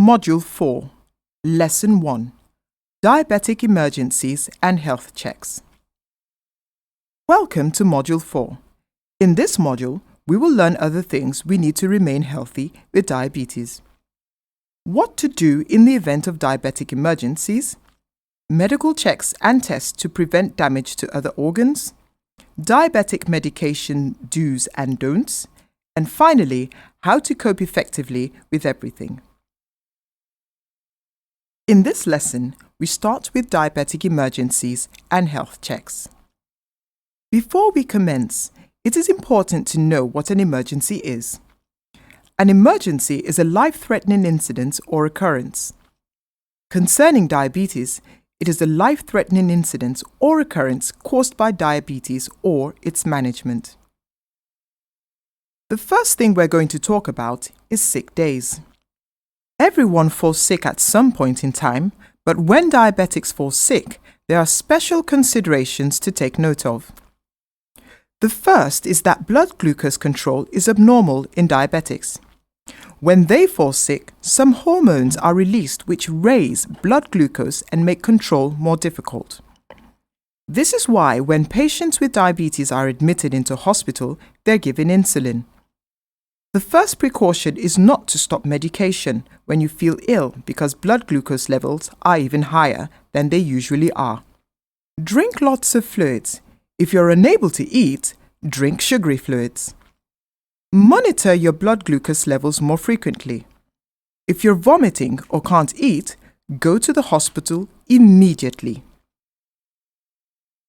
Module 4, Lesson 1, Diabetic Emergencies and Health Checks. Welcome to Module 4. In this module, we will learn other things we need to remain healthy with diabetes. What to do in the event of diabetic emergencies, medical checks and tests to prevent damage to other organs, diabetic medication do's and don'ts, and finally, how to cope effectively with everything. In this lesson, we start with diabetic emergencies and health checks. Before we commence, it is important to know what an emergency is. An emergency is a life-threatening incident or occurrence. Concerning diabetes, it is a life-threatening incident or occurrence caused by diabetes or its management. The first thing we're going to talk about is sick days. Everyone falls sick at some point in time, but when diabetics fall sick, there are special considerations to take note of. The first is that blood glucose control is abnormal in diabetics. When they fall sick, some hormones are released which raise blood glucose and make control more difficult. This is why when patients with diabetes are admitted into hospital, they're given insulin. The first precaution is not to stop medication when you feel ill because blood glucose levels are even higher than they usually are. Drink lots of fluids. If you're unable to eat, drink sugary fluids. Monitor your blood glucose levels more frequently. If you're vomiting or can't eat, go to the hospital immediately.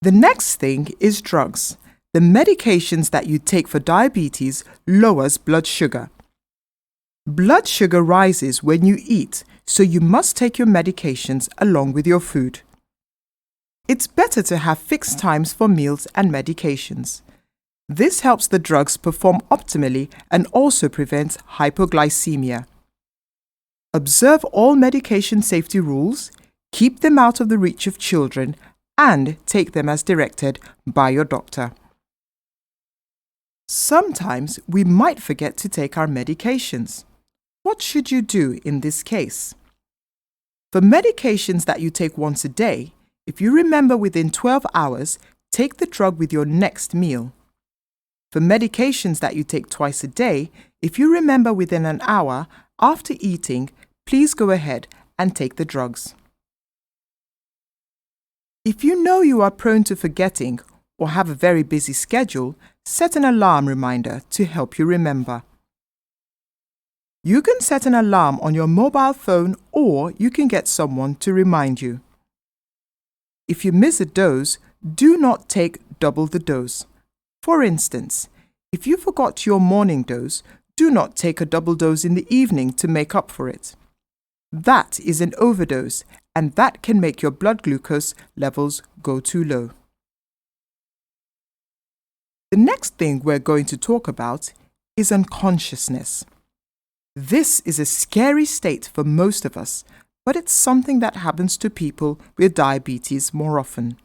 The next thing is drugs. The medications that you take for diabetes lowers blood sugar. Blood sugar rises when you eat, so you must take your medications along with your food. It's better to have fixed times for meals and medications. This helps the drugs perform optimally and also prevents hypoglycemia. Observe all medication safety rules, keep them out of the reach of children, and take them as directed by your doctor. Sometimes we might forget to take our medications. What should you do in this case? For medications that you take once a day, if you remember within 12 hours, take the drug with your next meal. For medications that you take twice a day, if you remember within an hour after eating, please go ahead and take the drugs. If you know you are prone to forgetting or have a very busy schedule, set an alarm reminder to help you remember. You can set an alarm on your mobile phone or you can get someone to remind you. If you miss a dose, do not take double the dose. For instance, if you forgot your morning dose, do not take a double dose in the evening to make up for it. That is an overdose, and that can make your blood glucose levels go too low. The next thing we're going to talk about is unconsciousness. This is a scary state for most of us, but it's something that happens to people with diabetes more often.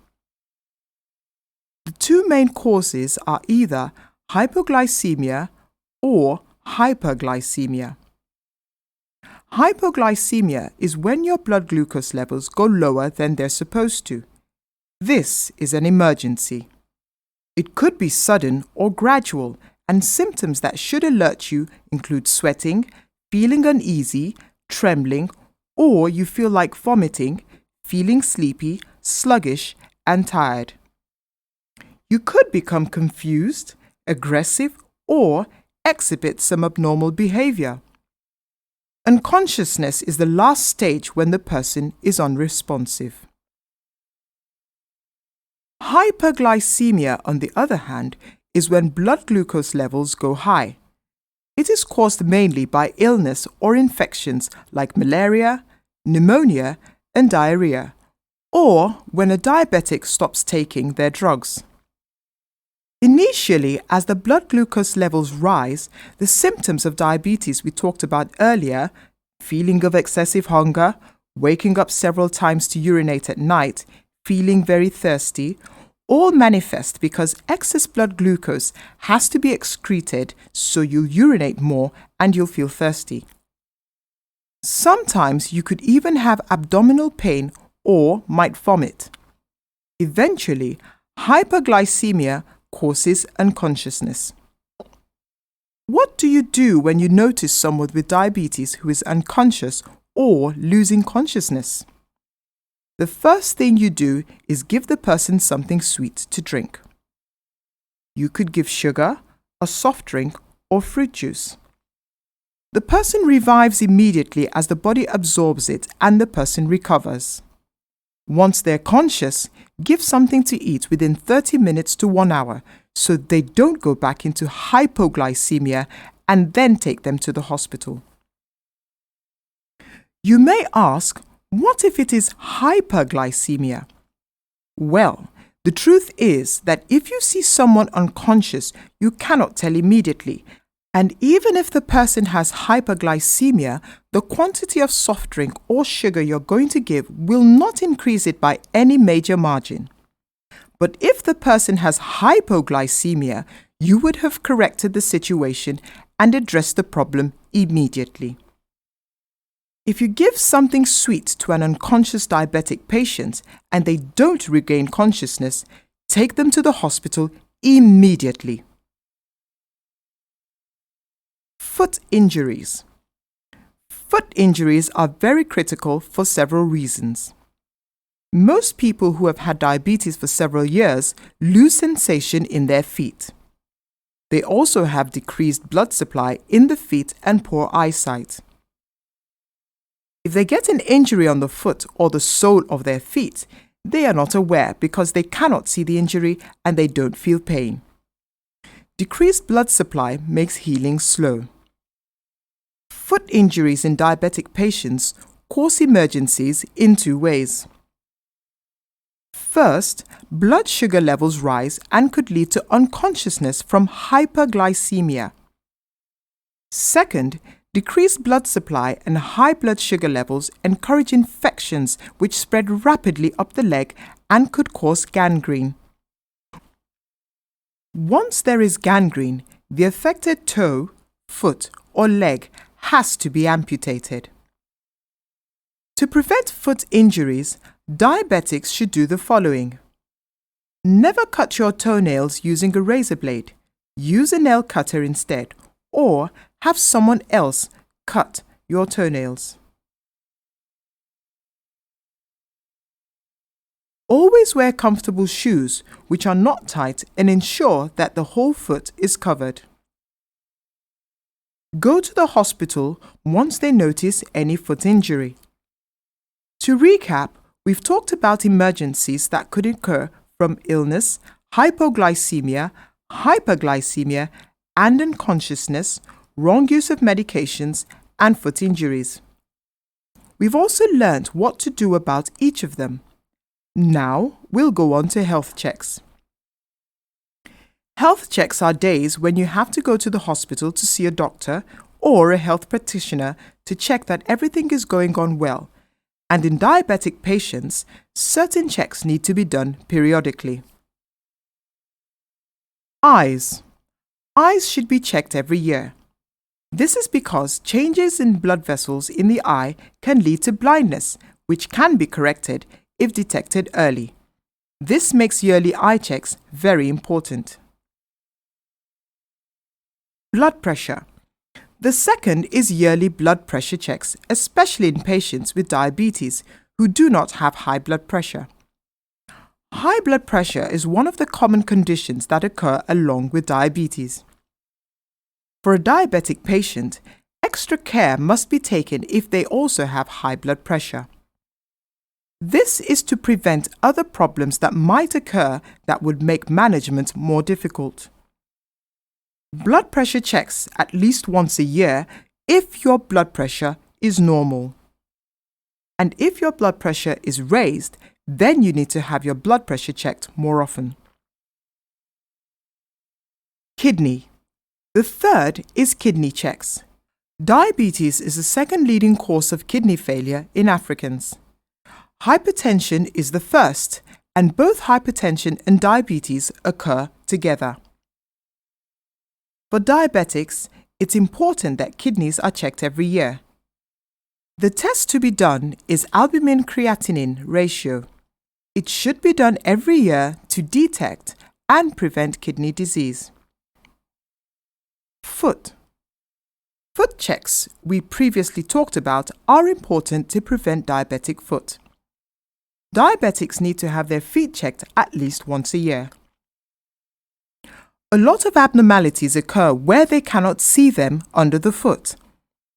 The two main causes are either hypoglycemia or hyperglycemia. Hypoglycemia is when your blood glucose levels go lower than they're supposed to. This is an emergency. It could be sudden or gradual, and symptoms that should alert you include sweating, feeling uneasy, trembling, or you feel like vomiting, feeling sleepy, sluggish, and tired. You could become confused, aggressive, or exhibit some abnormal behavior. Unconsciousness is the last stage when the person is unresponsive. Hyperglycemia, on the other hand, is when blood glucose levels go high. It is caused mainly by illness or infections like malaria, pneumonia, and diarrhea, or when a diabetic stops taking their drugs. Initially, as the blood glucose levels rise, the symptoms of diabetes we talked about earlier, feeling of excessive hunger, waking up several times to urinate at night, feeling very thirsty, all manifest because excess blood glucose has to be excreted, so you'll urinate more and you'll feel thirsty. Sometimes you could even have abdominal pain or might vomit. Eventually, hyperglycemia causes unconsciousness. What do you do when you notice someone with diabetes who is unconscious or losing consciousness? The first thing you do is give the person something sweet to drink. You could give sugar, a soft drink, or fruit juice. The person revives immediately as the body absorbs it and the person recovers. Once they're conscious, give something to eat within 30 minutes to 1 hour so they don't go back into hypoglycemia, and then take them to the hospital. You may ask, what if it is hyperglycemia? Well, the truth is that if you see someone unconscious, you cannot tell immediately. And even if the person has hyperglycemia, the quantity of soft drink or sugar you're going to give will not increase it by any major margin. But if the person has hypoglycemia, you would have corrected the situation and addressed the problem immediately. If you give something sweet to an unconscious diabetic patient and they don't regain consciousness, take them to the hospital immediately. Foot injuries. Foot injuries are very critical for several reasons. Most people who have had diabetes for several years lose sensation in their feet. They also have decreased blood supply in the feet and poor eyesight. If they get an injury on the foot or the sole of their feet, they are not aware because they cannot see the injury and they don't feel pain. Decreased blood supply makes healing slow. Foot injuries in diabetic patients cause emergencies in two ways. First, blood sugar levels rise and could lead to unconsciousness from hyperglycemia. Second, decreased blood supply and high blood sugar levels encourage infections which spread rapidly up the leg and could cause gangrene. Once there is gangrene, the affected toe, foot, or leg has to be amputated. To prevent foot injuries, diabetics should do the following. Never cut your toenails using a razor blade. Use a nail cutter instead, or have someone else cut your toenails. Always wear comfortable shoes which are not tight and ensure that the whole foot is covered. Go to the hospital once they notice any foot injury. To recap, we've talked about emergencies that could occur from illness, hypoglycemia, hyperglycemia, and unconsciousness, wrong use of medications, and foot injuries. We've also learned what to do about each of them. Now we'll go on to health checks. Health checks are days when you have to go to the hospital to see a doctor or a health practitioner to check that everything is going on well. And in diabetic patients, certain checks need to be done periodically. Eyes. Eyes should be checked every year. This is because changes in blood vessels in the eye can lead to blindness, which can be corrected if detected early. This makes yearly eye checks very important. Blood pressure. The second is yearly blood pressure checks, especially in patients with diabetes who do not have high blood pressure. High blood pressure is one of the common conditions that occur along with diabetes. For a diabetic patient, extra care must be taken if they also have high blood pressure. This is to prevent other problems that might occur that would make management more difficult. Blood pressure checks at least once a year if your blood pressure is normal. And if your blood pressure is raised, then you need to have your blood pressure checked more often. Kidney. The third is kidney checks. Diabetes is the second leading cause of kidney failure in Africans. Hypertension is the first, and both hypertension and diabetes occur together. For diabetics, it's important that kidneys are checked every year. The test to be done is albumin-creatinine ratio. It should be done every year to detect and prevent kidney disease. Foot. Foot checks we previously talked about are important to prevent diabetic foot. Diabetics need to have their feet checked at least once a year. A lot of abnormalities occur where they cannot see them under the foot,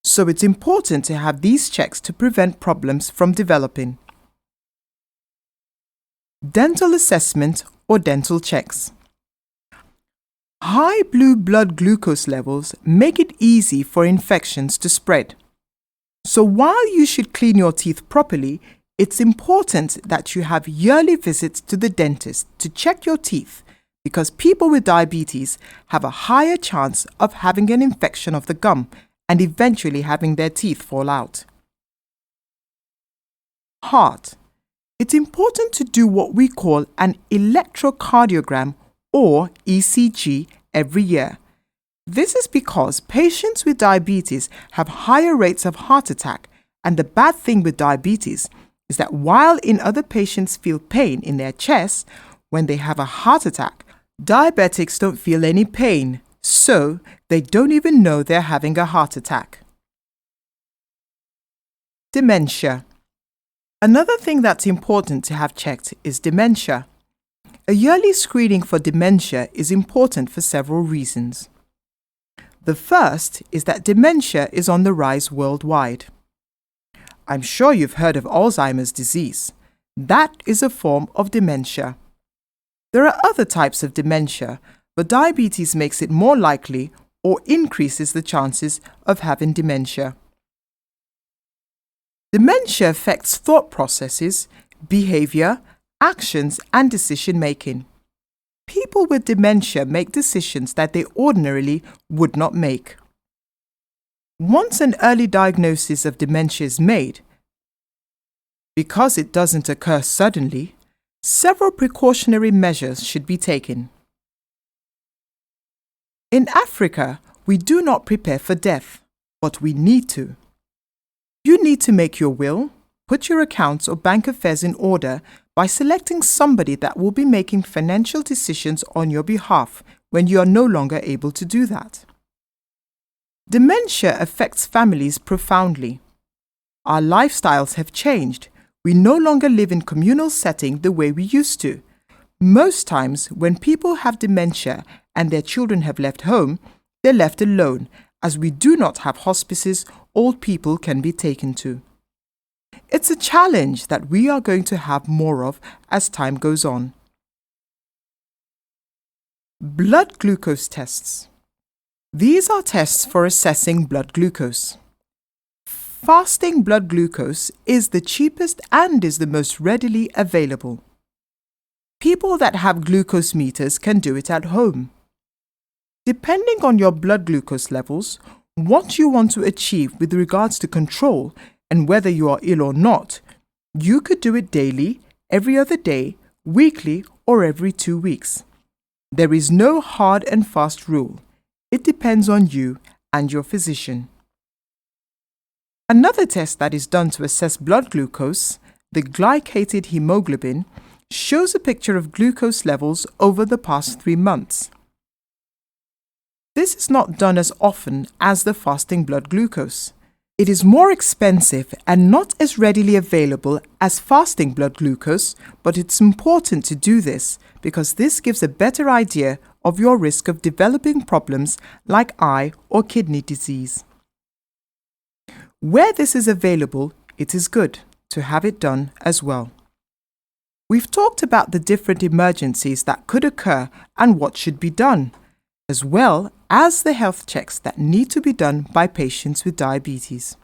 so it's important to have these checks to prevent problems from developing. Dental assessment or dental checks. High blue blood glucose levels make it easy for infections to spread. So while you should clean your teeth properly, it's important that you have yearly visits to the dentist to check your teeth, because people with diabetes have a higher chance of having an infection of the gum and eventually having their teeth fall out. Heart. It's important to do what we call an electrocardiogram or ECG every year. This is because patients with diabetes have higher rates of heart attack, and the bad thing with diabetes is that while in other patients feel pain in their chest, when they have a heart attack, diabetics don't feel any pain, so they don't even know they're having a heart attack. Dementia. Another thing that's important to have checked is dementia. A yearly screening for dementia is important for several reasons. The first is that dementia is on the rise worldwide. I'm sure you've heard of Alzheimer's disease. That is a form of dementia. There are other types of dementia, but diabetes makes it more likely or increases the chances of having dementia. Dementia affects thought processes, behavior, actions, and decision-making. People with dementia make decisions that they ordinarily would not make. Once an early diagnosis of dementia is made, because it doesn't occur suddenly, several precautionary measures should be taken. In Africa, we do not prepare for death, but we need to. You need to make your will, put your accounts or bank affairs in order by selecting somebody that will be making financial decisions on your behalf when you are no longer able to do that. Dementia affects families profoundly. Our lifestyles have changed. We no longer live in communal setting the way we used to. Most times when people have dementia and their children have left home, they're left alone, as we do not have hospices old people can be taken to. It's a challenge that we are going to have more of as time goes on. Blood glucose tests. These are tests for assessing blood glucose. Fasting blood glucose is the cheapest and is the most readily available. People that have glucose meters can do it at home. Depending on your blood glucose levels, what you want to achieve with regards to control, and whether you are ill or not, you could do it daily, every other day, weekly, or every 2 weeks. There is no hard and fast rule. It depends on you and your physician. Another test that is done to assess blood glucose, the glycated hemoglobin, shows a picture of glucose levels over the past 3 months. This is not done as often as the fasting blood glucose. It is more expensive and not as readily available as fasting blood glucose, but it's important to do this because this gives a better idea of your risk of developing problems like eye or kidney disease. Where this is available, it is good to have it done as well. We've talked about the different emergencies that could occur and what should be done, as well as the health checks that need to be done by patients with diabetes.